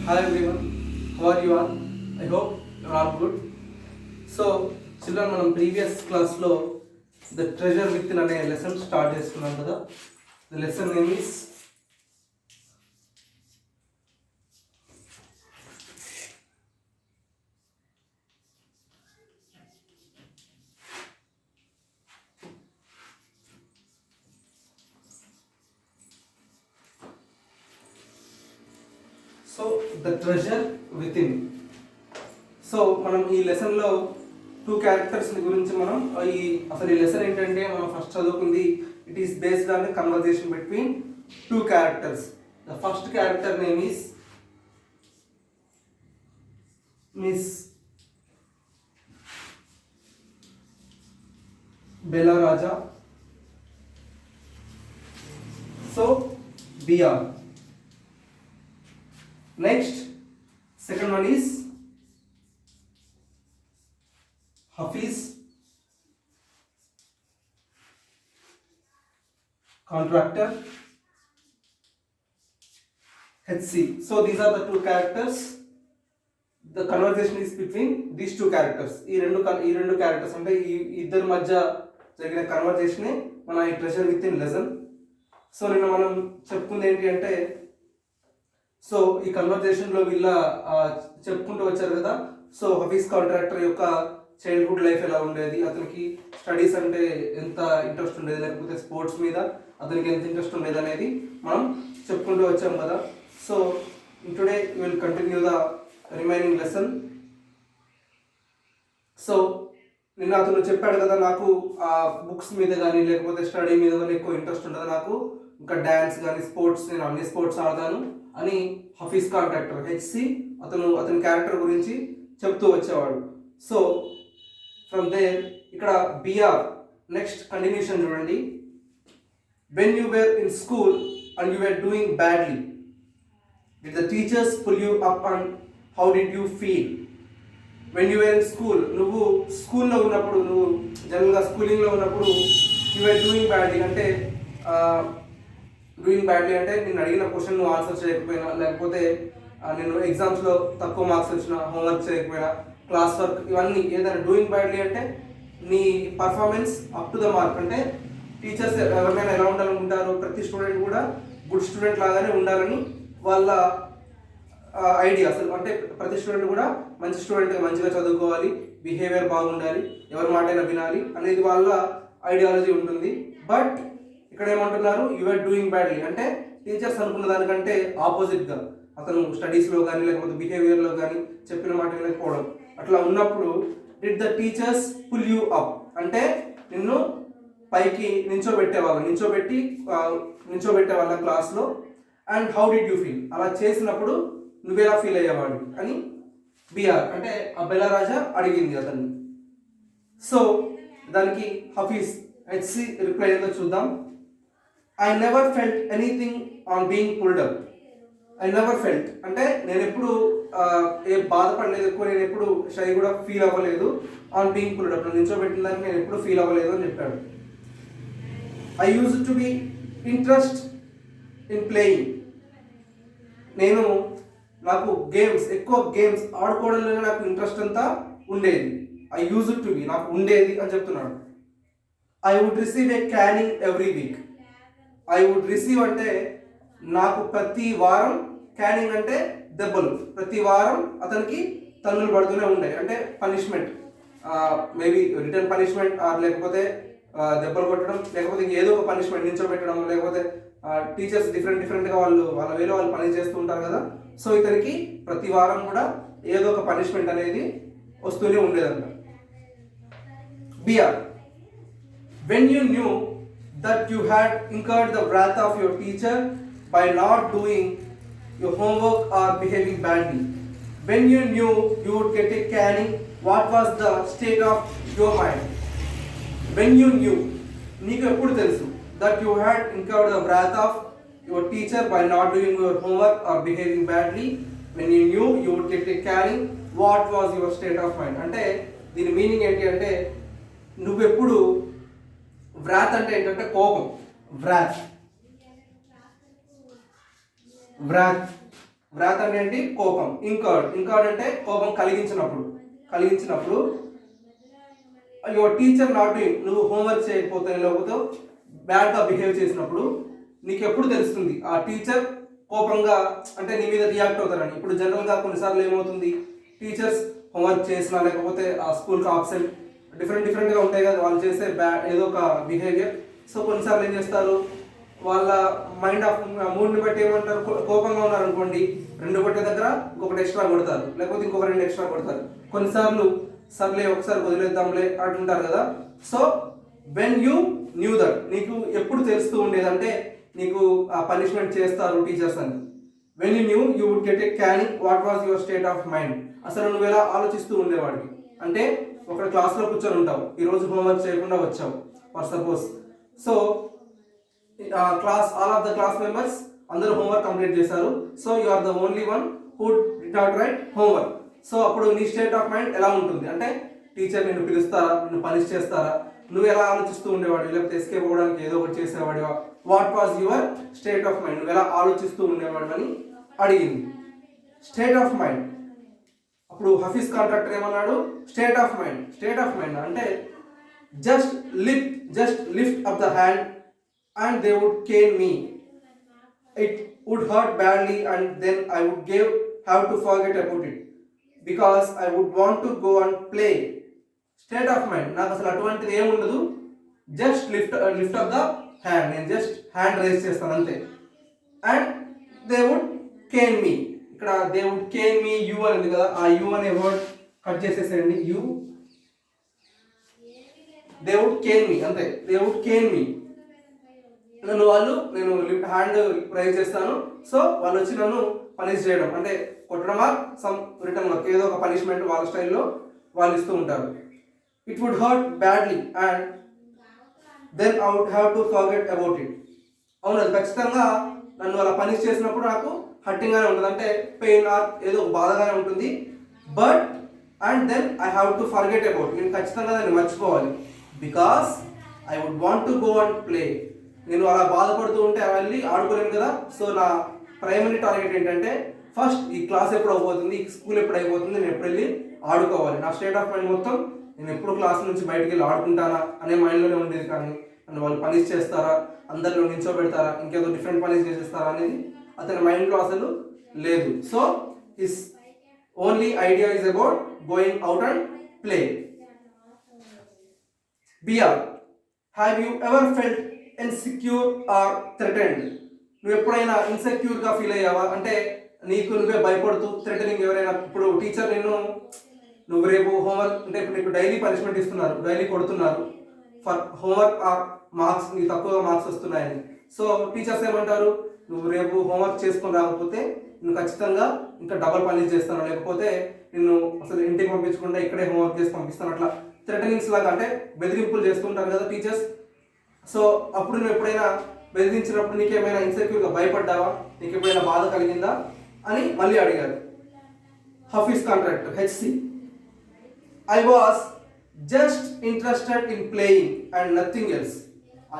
Hi everyone, how are you all? I hope you are all good. So, children, మనం previous class లో the treasure within అనే lesson start చేసుకున్నాం కదా. The lesson name is the treasure within. So మనం ఈ లెసన్లో two characters గురించి మనం అసలు ఈ లెసన్ ఏంటంటే మనం ఫస్ట్ చదువుకుంది it is based on conversation between two characters. The first character name is Miss Bela Raja. So బిఆర్. Next second one is Hafiz, contractor, HC. So these are the two characters. The conversation is between these two characters. ఈ రెండు characters అంటే ఈ ఇద్దరి మధ్య జరిగిన కన్వర్జేషనే మన ఈ treasure with in lesson. So నిన్న మనం చెప్పుకుంది ఏంటి అంటే, సో ఈ కన్వర్జేషన్లో వీళ్ళ చెప్పుకుంటూ వచ్చారు కదా. సో హఫీజ్ కాంట్రాక్టర్ యొక్క చైల్డ్హుడ్ లైఫ్ ఎలా ఉండేది, అతనికి స్టడీస్ అంటే ఎంత ఇంట్రెస్ట్ ఉండేది, లేకపోతే స్పోర్ట్స్ మీద అతనికి ఎంత ఇంట్రెస్ట్ ఉండేది అనేది మనం చెప్పుకుంటూ వచ్చాం కదా. So today will continue the remaining lesson. So నిన్న అతను చెప్పాడు కదా, నాకు ఆ బుక్స్ మీద కానీ లేకపోతే స్టడీ మీద కానీ ఎక్కువ ఇంట్రెస్ట్ ఉండదు, నాకు ఇంకా డ్యాన్స్ కానీ స్పోర్ట్స్, నేను అన్ని స్పోర్ట్స్ ఆడతాను అని హఫీజ్ కాంట్రాక్టర్ హెచ్సి అతని క్యారెక్టర్ గురించి చెప్తూ వచ్చేవాడు. సో ఫ్రమ్ దేర్ ఇక్కడ బిఆర్ నెక్స్ట్ కంటిన్యూషన్ చూడండి. When you were in school and you were doing badly, did the teachers pull you up and how did you feel? When you were in school, నువ్వు స్కూల్లో ఉన్నప్పుడు, నువ్వు జనరల్గా స్కూలింగ్లో ఉన్నప్పుడు you were doing badly అంటే నేను అడిగిన క్వశ్చన్ నువ్వు ఆన్సర్ చేయకపోయినా, లేకపోతే నేను ఎగ్జామ్స్లో తక్కువ మార్క్స్ వచ్చినా, హోంవర్క్ చేయకపోయినా, క్లాస్ వర్క్, ఇవన్నీ ఏదైనా డూయింగ్ బ్యాడ్లీ అంటే నీ performance up to the mark. అంటే టీచర్స్ ఎవరినైనా ఎలా ఉండాలనుకుంటారు, ప్రతి స్టూడెంట్ కూడా గుడ్ స్టూడెంట్ లాగానే ఉండాలని వాళ్ళ ఐడియా. అసలు అంటే ప్రతి స్టూడెంట్ కూడా మంచి స్టూడెంట్, మంచిగా చదువుకోవాలి, బిహేవియర్ బాగుండాలి, ఎవరి మాటైనా వినాలి అనేది వాళ్ళ ఐడియాలజీ ఉంటుంది. బట్ ఇక్కడ ఏమంటున్నారు, యు ఆర్ డూయింగ్ బ్యాడ్లీ అంటే టీచర్స్ అనుకున్న దానికంటే ఆపోజిట్గా అతను స్టడీస్లో కానీ లేకపోతే బిహేవియర్లో కానీ చెప్పిన మాట వినకపోవడం, అట్లా ఉన్నప్పుడు did the teachers pull you up అంటే నిన్ను పైకి నించోబెట్టేవాళ్ళ క్లాస్లో. And how did you feel, అలా చేసినప్పుడు నువ్వెలా ఫీల్ అయ్యేవాడు అని బిఆర్ అంటే ఆ బెలా రాజా అడిగింది అతన్ని. సో దానికి హఫీజ్ హెచ్సి రిప్లై ఏందో చూద్దాం. I never felt anything on being pulled up. I never felt అంటే నేను ఎప్పుడు ఏ బాధపడలేదు, ఎక్కువ నేను ఎప్పుడు షై కూడా ఫీల్ అవ్వలేదు. ఆన్ బీయింగ్ పుల్డ్ అప్, నించోబెట్టిన దానికి నేను ఎప్పుడు ఫీల్ అవ్వలేదు అని చెప్పాడు. I use to be interest in playing, నాకు ఎక్కువ గేమ్స్ ఆడుకోవడంలోనే నాకు ఇంట్రెస్ట్ అంతా ఉండేది. ఐ యూజ్ టు బి నాకు ఉండేది అని చెప్తున్నాడు. I would receive a caning every week. I would receive అంటే నాకు ప్రతి వారం, క్యానింగ్ అంటే దెబ్బలు, ప్రతి వారం అతనికి తన్నులు పడుతూనే ఉంటాయి. అంటే పనిష్మెంట్, మేబీ రిటర్న్ పనిష్మెంట్, లేకపోతే దెబ్బలు కొట్టడం, లేకపోతే ఏదో ఒక పనిష్మెంట్ నించోబెట్టడం, లేకపోతే టీచర్స్ డిఫరెంట్గా వాళ్ళ వేలో వాళ్ళు పని చేస్తూ ఉంటారు కదా. సో ఇతనికి ప్రతి వారం కూడా ఏదో ఒక పనిష్మెంట్ అనేది వస్తూనే ఉండేదంట. B R when you knew that you had incurred the wrath of your teacher by not doing your homework or behaving badly, when you knew you would get a caning, what was the state of your mind? When you knew, నీకు ఎప్పుడు తెలుసు, that you had incurred the wrath of your teacher by not doing your homework or behaving badly, when you knew you would get a caning, what was your state of mind? అంటే దీని meaning ఏంటి అంటే, నువ్వెప్పుడు wrath అంటే ఏంటంటే కోపం, wrath wrath అంటే ఏంటి? కోపం. ఇంకర్డ్ అంటే కోపం కలిగించినప్పుడు యువర్ టీచర్ నాట్ డూయింగ్, నువ్వు హోంవర్క్ చేయకపోతే లేకపోతే బ్యాడ్గా బిహేవ్ చేసినప్పుడు నీకు ఎప్పుడు తెలుస్తుంది ఆ టీచర్ కోపంగా అంటే నీ మీద రియాక్ట్ అవుతారని. ఇప్పుడు జనరల్గా కొన్నిసార్లు ఏమవుతుంది, టీచర్స్ హోంవర్క్ చేసినా లేకపోతే ఆ స్కూల్కి ఆబ్సెంట్ డిఫరెంట్గా ఉంటాయి కదా వాళ్ళు చేసే ఏదో ఒక బిహేవియర్. సో కొన్నిసార్లు ఏం చేస్తారు, వాళ్ళ మైండ్ ఆఫ్ మూడ్ని బట్టి ఏమంటారు, కోపంగా ఉన్నారనుకోండి 2 కొట్టే దగ్గర ఇంకొకటి ఎక్స్ట్రా కొడతారు, లేకపోతే ఇంకొక 2 ఎక్స్ట్రా కొడతారు. కొన్నిసార్లు సర్లే ఒకసారి వదిలేద్దాంలే అంటుంటారు కదా. So when you knew that, నీకు ఎప్పుడు తెలుస్తూ ఉండేదంటే నీకు ఆ పనిష్మెంట్ చేస్తారు టీచర్స్ అని. When you knew you would get a caning what was your state of mind. అసలు నువ్వు ఎలా ఆలోచిస్తూ ఉండేవాడివి అంటే ఒక క్లాస్లో కూర్చొని ఉంటావు, ఈరోజు హోంవర్క్ చేయకుండా వచ్చావు for suppose. So class all of the class members అందరూ హోంవర్క్ కంప్లీట్ చేశారు. So you are the only one who did not write homework. So అప్పుడు నీ స్టేట్ ఆఫ్ మైండ్ ఎలా ఉంటుంది అంటే టీచర్ నిన్ను పిలుస్తారా, నిన్ను పనిష్ చేస్తారా, నువ్వు ఎలా ఆలోచిస్తూ ఉండేవాడు, లేకపోతే ఎస్కేప్ అవ్వడానికి ఏదో ఒకటి చేసేవాడివా, what was your state of mind, నువ్వు ఎలా ఆలోచిస్తూ ఉండేవాడు అని అడిగింది. State of mind. అప్పుడు హఫీజ్ కాంట్రాక్టర్ ఏమన్నాడు, స్టేట్ ఆఫ్ మైండ్ అంటే just lift up the hand and they would cane me. It would hurt badly and then I would have to forget about it because I would want to go and play. State of mind. నాకు అసలు అటువంటిది ఏమి ఉండదు, just lift up the hand, నేను just hand raise చేస్తాను అంతే. And they would cane me. ఇక్కడ they would cane me you అని ఉంది కదా, ఆ యూ అనే వర్డ్ కట్ చేసేసేయండి. You, they would cane me అంతే. They would cane me. నేను హ్యాండ్ రైజ్ చేస్తాను, సో వాళ్ళు వచ్చి నన్ను పనిష్ చేయడం అంటే కొట్టడమా సమ్ రిటర్న్ వర్క్ ఏదో ఒక పనిష్మెంట్ వాళ్ళ స్టైల్లో వాళ్ళు ఇస్తూ ఉంటారు. It would hurt badly and then I would have to forget about it. అవును, అది ఖచ్చితంగా నన్ను అలా పనిష్ చేసినప్పుడు నాకు హర్టింగ్గానే ఉంటుంది, అంటే పెయిన్ ఆర్ ఏదో బాధగానే ఉంటుంది. But and then I have to forget about, నేను ఖచ్చితంగా దాన్ని మర్చిపోవాలి. Because I would want to go and play. నేను అలా బాధపడుతూ ఉంటే వెళ్ళి ఆడుకోలేను కదా. సో నా ప్రైమరీ టార్గెట్ ఏంటంటే ఫస్ట్ ఈ క్లాస్ ఎప్పుడు అయిపోతుంది, ఈ స్కూల్ ఎప్పుడు అయిపోతుంది, నేను ఎప్పుడు వెళ్ళి ఆడుకోవాలి. నా స్టేట్ ఆఫ్ మైండ్ మొత్తం నేను ఎప్పుడు క్లాస్ నుంచి బయటికి వెళ్ళి ఆడుకుంటానా అనే మైండ్లోనే ఉండేది. కానీ నన్ను వాళ్ళు పనిష్ చేస్తారా, అందరిలో నించోబెడతారా, ఇంకేదో డిఫరెంట్ పనిష్ చేసేస్తారా అనేది అతని మైండ్లో అసలు లేదు. So his only idea is about going out and play. B R, have you ever felt insecure or threatened? నువ్వు ఎప్పుడైనా ఇన్సెక్యూర్గా ఫీల్ అయ్యావా అంటే నీకు నువ్వే భయపడుతూ థ్రెటనింగ్ ఎవరైనా, ఇప్పుడు టీచర్ నువ్వు రేపు హోంవర్క్ అంటే ఇప్పుడు నీకు డైలీ పనిష్మెంట్ ఇస్తున్నారు, డైలీ కొడుతున్నారు ఫర్ హోంవర్క్ ఆర్ మార్క్స్, నీకు తక్కువ మార్క్స్ వస్తున్నాయని. సో టీచర్స్ ఏమంటారు, నువ్వు రేపు హోంవర్క్ చేసుకొని రాకపోతే నువ్వు ఖచ్చితంగా ఇంకా డబల్ పనిష్ చేస్తాను, లేకపోతే నిన్ను అసలు ఇంటికి పంపించకుండా ఇక్కడే హోంవర్క్ చేసి పంపిస్తాను. అట్లా థ్రెటనింగ్స్ లాగా అంటే బెదిరింపులు చేస్తుంటారు కదా టీచర్స్. సో అప్పుడు నువ్వు ఎప్పుడైనా బెదిరించినప్పుడు నీకేమైనా ఇన్సెక్యూర్గా భయపడ్డావా, నీకు ఎప్పుడైనా బాధ కలిగిందా అని మళ్ళీ అడిగారు హఫీజ్ కాంట్రాక్టర్ హెచ్సి. I was just interested in playing and nothing else.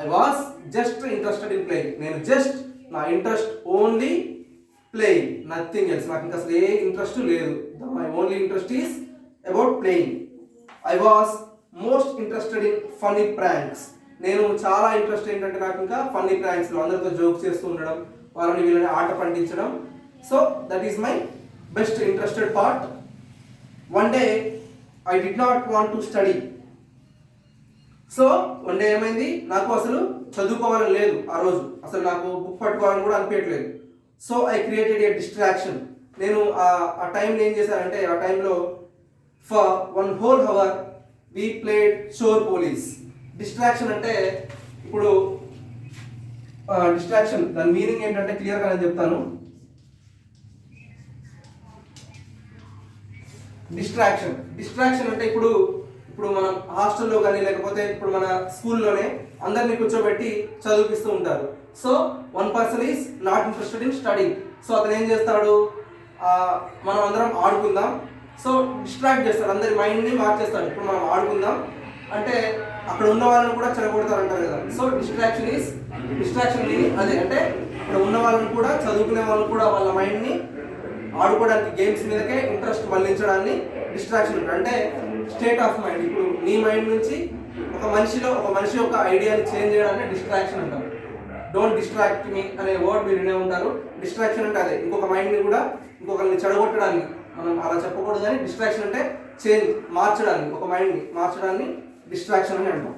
I was just interested in playing, నేను జస్ట్ నా interest only playing, nothing else. నాకు ఇంకా అసలు ఏ ఇంట్రెస్ట్ లేదు. My only interest is about playing. I was most interested in funny pranks. నేను చాలా interest ఏంటంటే నాకు ఇంకా ఫన్నీ ప్రాంక్స్లో అందరితో జోక్స్ చేస్తూ ఉండడం, వాళ్ళని వీళ్ళని ఆట పండించడం. So that is my best interested part. One day I did not want to study. So one day ఏమైంది, నాకు అసలు చదువుకోవాలని లేదు ఆ రోజు, అసలు నాకు బుక్ పట్టుకోవాలని కూడా అనిపించట్లేదు. So I created a distraction. నేను ఆ టైంలో ఏం చేశానంటే ఆ టైంలో for 1 whole hour we played Chor police. Distraction అంటే ఇప్పుడు డిస్ట్రాక్షన్ దాని మీనింగ్ ఏంటంటే క్లియర్గా నేను చెప్తాను. డిస్ట్రాక్షన్ అంటే ఇప్పుడు మనం హాస్టల్లో కానీ లేకపోతే ఇప్పుడు మన స్కూల్లోనే అందరినీ కూర్చోబెట్టి చదివిస్తూ ఉంటారు. So one person is not interested in studying. So అతను ఏం చేస్తాడు, మనం అందరం ఆడుకుందాం, సో డిస్ట్రాక్ట్ చేస్తాడు, అందరి మైండ్ని మార్చేస్తాడు. ఇప్పుడు మనం ఆడుకుందాం అంటే అక్కడ ఉన్న వాళ్ళని కూడా చెడగొడతారు అంటారు కదా. సో డిస్ట్రాక్షన్ అదే, అంటే ఇక్కడ ఉన్న వాళ్ళని కూడా చదువుకునే వాళ్ళని కూడా వాళ్ళ మైండ్ని ఆడుకోవడానికి గేమ్స్ మీదకే ఇంట్రెస్ట్ మళ్లించడాన్ని డిస్ట్రాక్షన్ అంటారు. అంటే స్టేట్ ఆఫ్ మైండ్. ఇప్పుడు నీ మైండ్ నుంచి ఒక మనిషి యొక్క ఐడియాని చేంజ్ చేయడాన్ని డిస్ట్రాక్షన్ అంటారు. డోంట్ డిస్ట్రాక్ట్ మీ అనే వర్డ్ మీరు వినే ఉంటారు. డిస్ట్రాక్షన్ అంటే అదే, ఇంకొక మైండ్ని కూడా ఇంకొకరిని చెడగొట్టడాన్ని మనం అలా చెప్పకూడదు, కానీ డిస్ట్రాక్షన్ అంటే చేంజ్, మార్చడాన్ని, ఒక మైండ్ని మార్చడాన్ని డిస్ట్రాక్షన్ అని అంటాం.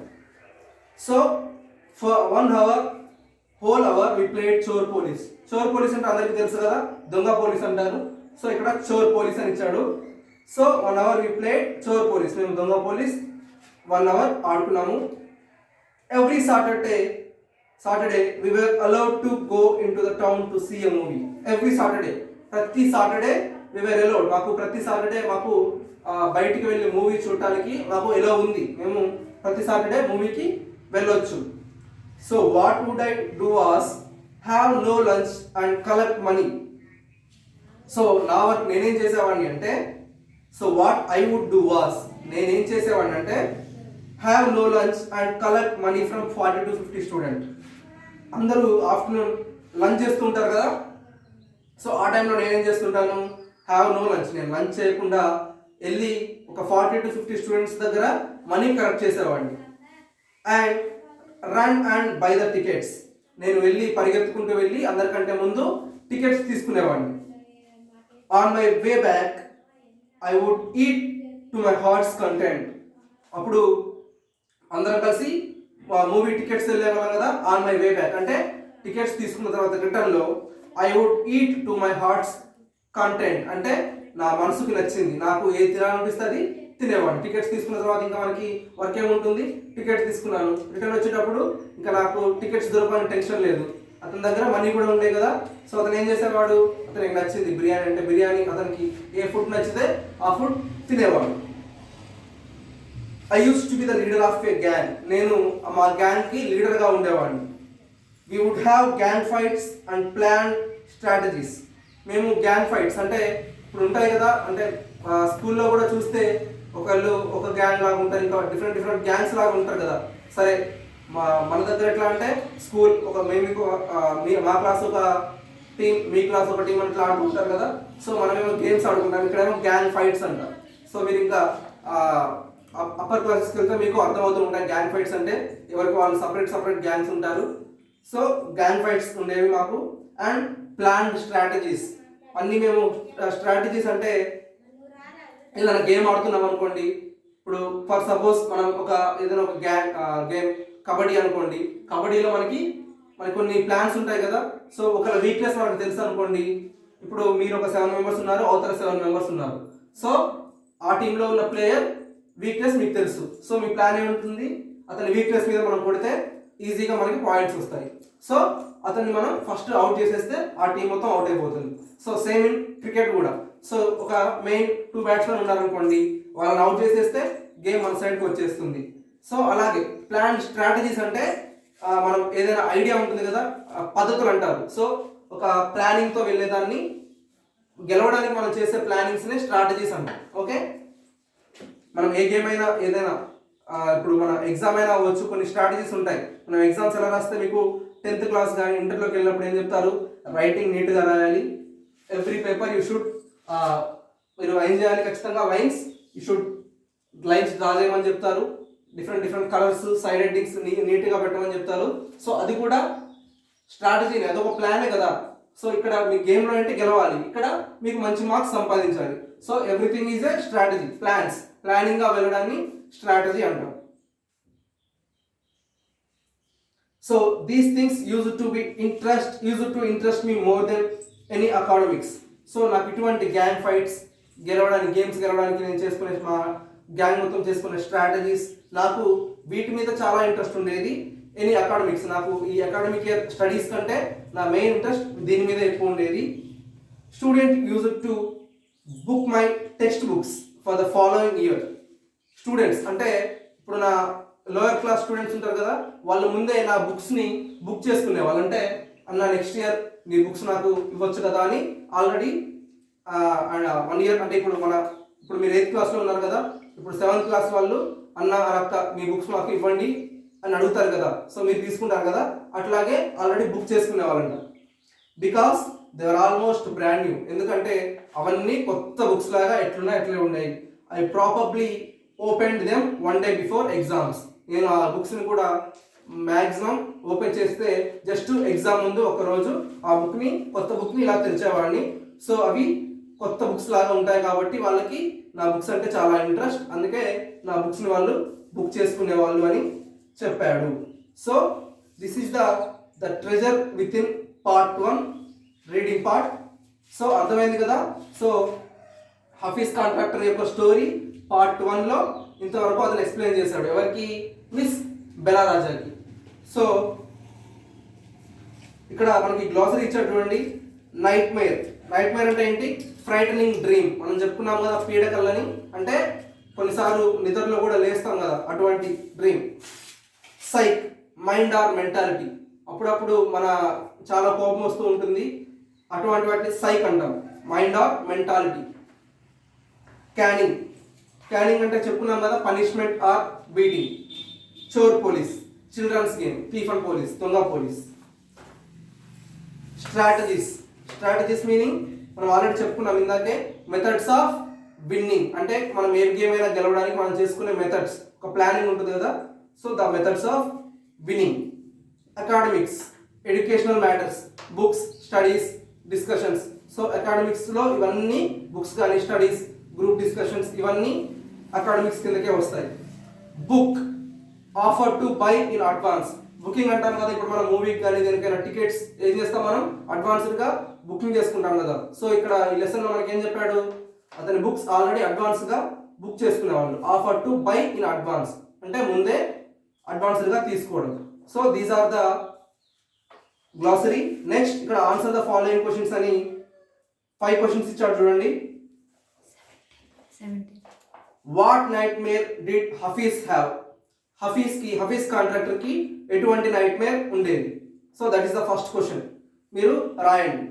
So for 1 hour whole hour we played చోర్ పోలీస్. చోర్ పోలీస్ అంటే అందరికీ తెలుసు కదా, దొంగ పోలీస్ అంటారు. సో ఇక్కడ చోర్ పోలీస్ అని ఇచ్చాడు. సో 1 hour వి ప్లేడ్ చోర్ పోలీస్, మేము దొంగ పోలీస్ 1 hour ఆడుకున్నాము. Every Saturday we were allowed to go in to the town to see a movie. Every Saturday, ప్రతి సాటర్డే వి వర్ అలౌడ్, మాకు ప్రతి సాటర్డే మాకు బయటికి వెళ్ళి మూవీ చూడటానికి మాకు ఎలా ఉంది, మేము ప్రతి సాటర్డే మూవీకి వెళ్ళొచ్చు. So what would I do was have no lunch and collect money. So నా వర్క్ నేనేం చేసేవాడిని అంటే, so what I would do was, నేనేం చేసేవాడిని అంటే have no lunch and collect money from 40 to 50 student. అందరూ ఆఫ్టర్నూన్ లంచ్ చేస్తూ ఉంటారు కదా, సో ఆ టైంలో నేనేం చేస్తుంటాను, హ్యావ్ నో లంచ్, నేను లంచ్ చేయకుండా వెళ్ళి ఒక 40 to 50 స్టూడెంట్స్ దగ్గర మనీ కలెక్ట్ చేసేవాడిని. And run and buy the tickets, నేను వెళ్ళి పరిగెత్తుకుంటూ వెళ్ళి అందరికంటే ముందు టికెట్స్ తీసుకునేవాడిని. On my way back I would eat to my heart's content. అప్పుడు అందరం కలిసి మూవీ టికెట్స్ వెళ్ళేవాళ్ళం కదా. ఆన్ మై వే బ్యాక్ అంటే టికెట్స్ తీసుకున్న తర్వాత రిటర్న్లో I would eat to my heart's content అంటే నా మనసుకి నచ్చింది, నాకు ఏది తినాలనిపిస్తుంది తినేవాడిని. టికెట్స్ తీసుకున్న తర్వాత ఇంకా మనకి వర్క్ ఏముంటుంది, టికెట్స్ తీసుకున్నాను, రిటర్న్ వచ్చేటప్పుడు ఇంకా నాకు టికెట్స్ దొరకని టెన్షన్ లేదు, అతని దగ్గర మనీ కూడా ఉండే కదా. సో అతను ఏం చేసేవాడు, అతనికి నచ్చింది బిర్యానీ అంటే బిర్యానీ, అతనికి ఏ ఫుడ్ నచ్చితే ఆ ఫుడ్ తినేవాడు. I use to be the leader of a gang, నేను మా గ్యాంగ్కి లీడర్గా ఉండేవాడిని. We would have gang fights and plan strategies. మేము గ్యాంగ్ ఫైట్స్ అంటే ఇప్పుడు ఉంటాయి కదా, అంటే స్కూల్లో కూడా చూస్తే ఒకళ్ళు ఒక గ్యాంగ్ లాగా ఉంటారు, ఇంకా డిఫరెంట్ గ్యాంగ్స్ లాగా ఉంటారు కదా. సరే మన దగ్గర ఎట్లా అంటే స్కూల్ ఒక మా క్లాస్ ఒక టీం, మీ క్లాస్ ఒక టీం అట్లా ఆడుకుంటారు కదా. సో మనమేమో గేమ్స్ ఆడుకుంటాం, ఇక్కడేమో గ్యాంగ్ ఫైట్స్ అంటారు. సో మీరు ఇంకా అప్పర్ క్లాసెస్కి వెళ్తే మీకు అర్థమవుతూ ఉంటాయి గ్యాంగ్ ఫైట్స్ అంటే ఎవరికి వాళ్ళు సపరేట్ గ్యాంగ్స్ ఉంటారు. సో గ్యాంగ్ ఫైట్స్ ఉండేవి మాకు. అండ్ ప్లాన్ స్ట్రాటజీస్, అన్నీ మేము స్ట్రాటజీస్ అంటే ఏదైనా గేమ్ ఆడుతున్నాం అనుకోండి, ఇప్పుడు ఫర్ సపోజ్ మనం ఏదైనా ఒక గేమ్ కబడ్డీ అనుకోండి, కబడ్డీలో మనకి కొన్ని ప్లాన్స్ ఉంటాయి కదా. సో ఒక వీక్నెస్ మనకు తెలుసు అనుకోండి, ఇప్పుడు మీరు ఒక 7 members ఉన్నారు, అవతల 7 members ఉన్నారు. సో ఆ టీంలో ఉన్న ప్లేయర్ వీక్నెస్ మీకు తెలుసు. సో మీ ప్లాన్ ఏముంటుంది, అతని వీక్నెస్ మీద మనం కొడితే ఈజీగా మనకి పాయింట్స్ వస్తాయి. సో అతన్ని మనం ఫస్ట్ అవుట్ చేసేస్తే ఆ టీం మొత్తం అవుట్ అయిపోతుంది. సో సేమ్ ఇన్ క్రికెట్ కూడా. సో ఒక మెయిన్ 2 batsmen ఉన్నారనుకోండి, వాళ్ళని అవుట్ చేసేస్తే గేమ్ మన సైడ్కి వచ్చేస్తుంది. సో అలాగే ప్లాన్ స్ట్రాటజీస్ అంటే మనం ఏదైనా ఐడియా ఉంటుంది కదా, పద్ధతులు అంటారు. సో ఒక ప్లానింగ్తో వెళ్ళేదాన్ని గెలవడానికి మనం చేసే ప్లానింగ్స్ని స్ట్రాటజీస్ అంటాం. ఓకే, మనం ఏ గేమ్ అయినా ఏదైనా ఇప్పుడు మన ఎగ్జామ్ అయినా అవ్వచ్చు, కొన్ని స్ట్రాటజీస్ ఉంటాయి. మనం ఎగ్జామ్స్ ఎలా రాస్తే మీకు 10th క్లాస్ కానీ ఇంటర్లోకి వెళ్ళినప్పుడు ఏం చెప్తారు, రైటింగ్ నీట్గా రాయాలి, ఎవ్రీ పేపర్ యూ షుడ్ మీరు ఏం చేయాలి, ఖచ్చితంగా lines you should lines draw చేయమని చెప్తారు. డిఫరెంట్ కలర్స్, సైడ్ హెడ్డింగ్స్ నీట్గా పెట్టమని చెప్తారు. సో అది కూడా స్ట్రాటజీని, అదొక ప్లానే కదా. సో ఇక్కడ మీ గేమ్లో అంటే గెలవాలి, ఇక్కడ మీకు మంచి మార్క్స్ సంపాదించాలి. So everything is a strategy. ప్లానింగ్గా వెళ్ళడాన్ని స్ట్రాటజీ అంటాం. So these things used to interest me more than any academics. సో నాకు ఇటువంటి గ్యాంగ్ ఫైట్స్ గెలవడానికి, గేమ్స్ గెలవడానికి నేను చేసుకునే మా గ్యాంగ్ మొత్తం చేసుకునే స్ట్రాటజీస్, నాకు వీటి మీద చాలా ఇంట్రెస్ట్ ఉండేది. ఎనీ అకాడమిక్స్, నాకు ఈ అకాడమిక్ ఇయర్ స్టడీస్ కంటే నా మెయిన్ ఇంట్రెస్ట్ దీని మీద ఎక్కువ ఉండేది. Student use to book my text books for the following year. Students అంటే ఇప్పుడు నా లోయర్ క్లాస్ స్టూడెంట్స్ ఉంటారు కదా, వాళ్ళు ముందే నా బుక్స్ని బుక్ చేసుకునే వాళ్ళు. అంటే అన్న నెక్స్ట్ ఇయర్ నీ బుక్స్ నాకు ఇవ్వచ్చు కదా అని ఆల్రెడీ 1 year అంటే ఇప్పుడు మీరు 8th క్లాస్లో ఉన్నారు కదా, ఇప్పుడు 7th క్లాస్ వాళ్ళు అన్న అక్క మీ బుక్స్ మాకు ఇవ్వండి అని అడుగుతారు కదా. సో మీరు తీసుకుంటారు కదా, అట్లాగే ఆల్రెడీ బుక్ చేసుకునే వాళ్ళంట. Because they are almost brand new. ఎందుకంటే అవన్నీ కొత్త బుక్స్ లాగా ఎట్లున్నాయి అట్లే ఉన్నాయి. I probably opened them 1 day before exams. నేను ఆ బుక్స్ని కూడా మ్యాక్సిమం ఓపెన్ చేస్తే జస్ట్ ఎగ్జామ్ ముందు ఒక రోజు ఆ బుక్ని కొత్త బుక్ని ఇలా తెరిచేవాడిని. సో అవి కొత్త బుక్స్ లాగా ఉంటాయి కాబట్టి వాళ్ళకి నా బుక్స్ అంటే చాలా ఇంట్రెస్ట్, అందుకే నా బుక్స్ని వాళ్ళు బుక్ చేసుకునే వాళ్ళు అని చెప్పాడు. So this is the treasure within part 1 reading part. So అర్థమైంది కదా. సో హఫీజ్ కాంట్రాక్టర్ యొక్క స్టోరీ పార్ట్ 1లో ఇంతవరకు అతను ఎక్స్ప్లెయిన్ చేశాడు. ఎవరికి? మిస్ బెలా రాజాకి. సో ఇక్కడ మనకి గ్లాసరీ ఇచ్చాడు చూడండి. నైట్ మేర్ అంటే ఏంటి? Frightening dream. మనం చెప్పుకున్నాం కదా పీడకల్లని, అంటే కొన్నిసార్లు నిద్రలో కూడా లేస్తాం కదా, అటువంటి dream. Psych mind or mentality, అప్పుడప్పుడు మన చాలా కోపం వస్తూ ఉంటుంది, అటువంటి వాటిని సైక్ అంటాం, మైండ్ ఆర్ మెంటాలిటీ. క్యానింగ్ అంటే చెప్పుకున్నాం కదా, పనిష్మెంట్ ఆర్ బీటింగ్. చోర్ police, children's game, thief and police, దొంగ పోలీస్. స్ట్రాటజీస్ మీనింగ్ మనం ఆల్రెడీ చెప్పుకున్నాం ఇందాకే. మెథడ్స్ ఆఫ్ విన్నింగ్ అంటే మనం ఏ గేమ్ అయినా గెలవడానికి మనం చేసుకునే మెథడ్స్, ఒక ప్లానింగ్ ఉంటుంది కదా. So the methods of winning. Academics educational matters, books, studies, discussions. So అకాడమిక్స్లో ఇవన్నీ బుక్స్ కానీ స్టడీస్, గ్రూప్ డిస్కషన్స్ ఇవన్నీ అకాడమిక్స్ కిందకే వస్తాయి. Book offer to buy in advance. Booking అంటాం కదా, ఇప్పుడు మనం మూవీకి కానీ దేనికైనా టికెట్స్ ఏం చేస్తాం, మనం అడ్వాన్స్డ్గా బుకింగ్ చేసుకుంటాం కదా. సో ఇక్కడ ఈ లెసన్లో మనకి ఏం చెప్పాడు, అతని బుక్స్ ఆల్రెడీ అడ్వాన్స్గా బుక్ చేసుకునేవాళ్ళు. Offer to buy in advance అంటే ముందే అడ్వాన్స్డ్గా తీసుకోవడం. So these are the glossary. Next ఇక్కడ ఆన్సర్ ద ఫాలోయింగ్ క్వశ్చన్స్ అని 5 క్వశ్చన్స్ ఇచ్చాడు చూడండి. What nightmare did Hafeez have? Hafeez contractor కి ఎటువంటి నైట్ మేర్ ఉండేది? So that is the first question, మీరు రాయండి.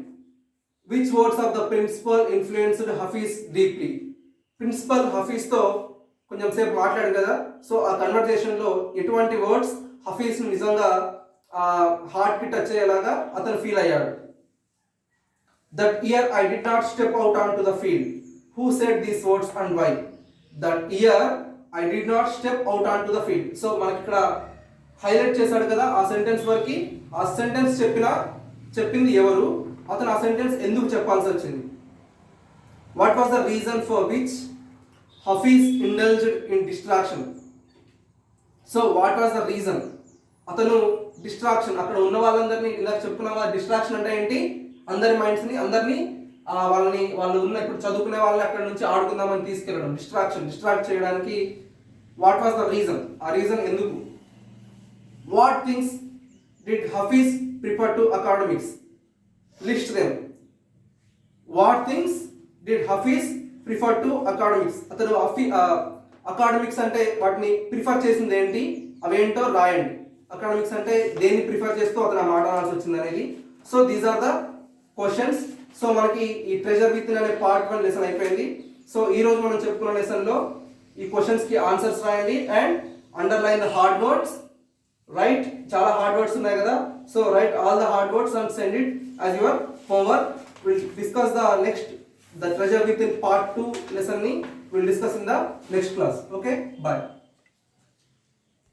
Which words of the principal influenced Hafeez deeply? Principal హఫీజ్తో కొంచెం సేపు మాట్లాడు కదా, సో ఆ కన్వర్జేషన్లో ఎటువంటి వర్డ్స్ హఫీజ్ నిజంగా హార్ట్కి టచ్ అయ్యేలాగా అతను ఫీల్ అయ్యాడు? That year I did not step out on to the field. Who said these words and why? That year I did not step out on to the field. So మనకి ఇక్కడ highlight చేశాడు కదా ఆ sentence వరకు. ఆ sentence చెప్పింది ఎవరు, అతను ఆ సెంటెన్స్ ఎందుకు చెప్పాల్సి వచ్చింది? What was the reason for which Hafeez indulged in distraction? So what was the reason? అతను డిస్ట్రాక్షన్, అక్కడ ఉన్న వాళ్ళందరినీ, ఇందాక చెప్పుకున్నాం డిస్ట్రాక్షన్ అంటే ఏంటి, అందరి మైండ్స్ని, అందరినీ వాళ్ళు ఉన్న ఇప్పుడు చదువుకునే వాళ్ళని అక్కడ నుంచి ఆడుకుందామని తీసుకెళ్ళడం, డిస్ట్రాక్ట్ చేయడానికి. What was the reason? ఆ రీజన్ ఎందుకు? What things did Hafeez prefer to academics? List them. What things did Hafeez prefer to academics? అతను అకాడమిక్స్ అంటే వాటిని ప్రిఫర్ చేసింది ఏంటి, అవేంటో రాయండి. అకాడమిక్స్ అంటే దేన్ని ప్రిఫర్ చేస్తూ అతను ఆ మాట అనాల్సి వచ్చింది అనేది. So these are the questions. So మనకి ఈ ట్రెజర్ విత్ అనే పార్ట్ 1 లెసన్ అయిపోయింది. సో ఈ రోజు మనం చెప్పుకున్న లెసన్లో ఈ క్వశ్చన్స్కి ఆన్సర్స్ రాయండి and underline the hard words. Right, చాలా హార్డ్ వర్డ్స్ ఉన్నాయి కదా. So write all the hard words and send it as your homework. Will discuss the next the treasure within part 2 lesson ని will discuss in the next class. Okay, bye.